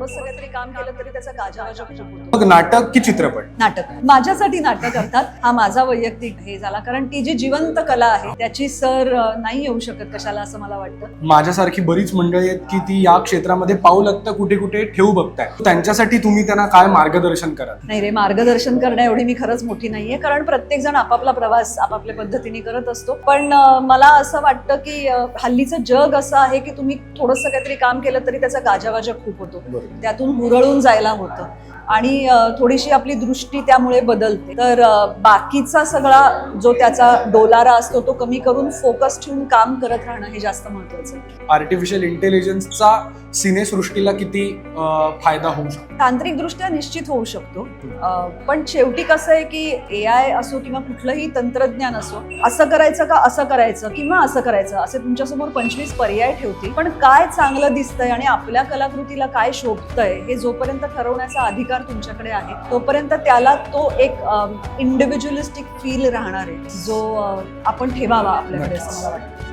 थोडंसं काहीतरी काम केलं तरी त्याचा गाजावाजा खूप होतो. मग नाटक की चित्रपट? नाटक माझ्यासाठी नाटक अर्थात हा माझा वैयक्तिक हे झाला, कारण ती जी जिवंत कला आहे त्याची सर नाही येऊ शकत कशाला असं मला वाटतं. माझ्यासारखी बरीच मंडळी आहेत की ती या क्षेत्रामध्ये पाऊल आता कुठे कुठे ठेवू बघताय, त्यांच्यासाठी तुम्ही त्यांना काय मार्गदर्शन कराल? नाही रे, मार्गदर्शन करण्या एवढी मी खरंच मोठी नाहीये, कारण प्रत्येक जण आपापला प्रवास आपापल्या पद्धतीने करत असतो. पण मला असं वाटतं की हल्लीचं जग असं आहे की तुम्ही थोडंसं काहीतरी काम केलं तरी त्याचा गाजावाजा खूप होतो, त्यातून हुरळून जायला होतं आणि थोडीशी आपली दृष्टी त्यामुळे बदलते. तर बाकीचा सगळा जो त्याचा डोलारा असतो तो कमी करून फोकस ठेवून काम करत राहणं हे जास्त महत्वाचं आहे. आर्टिफिशियल इंटेलिजन्सचा सिनेसृष्टीला किती फायदा होऊ शकतो? तांत्रिकदृष्ट्या निश्चित होऊ शकतो, पण शेवटी कसं आहे की AI असो किंवा कुठलंही तंत्रज्ञान असो, असं करायचं का असं करायचं किंवा असं करायचं असे तुमच्यासमोर 25 पर्याय ठेवतील, पण काय चांगलं दिसतंय आणि आपल्या कलाकृतीला काय शोभतंय हे जोपर्यंत ठरवण्याचा अधिकार तुमच्याकडे आहे तोपर्यंत त्याला तो एक इंडिव्हिज्युअलिस्टिक फील राहणार आहे जो आपण ठेवावा आपल्याकडे असं मला वाटतं.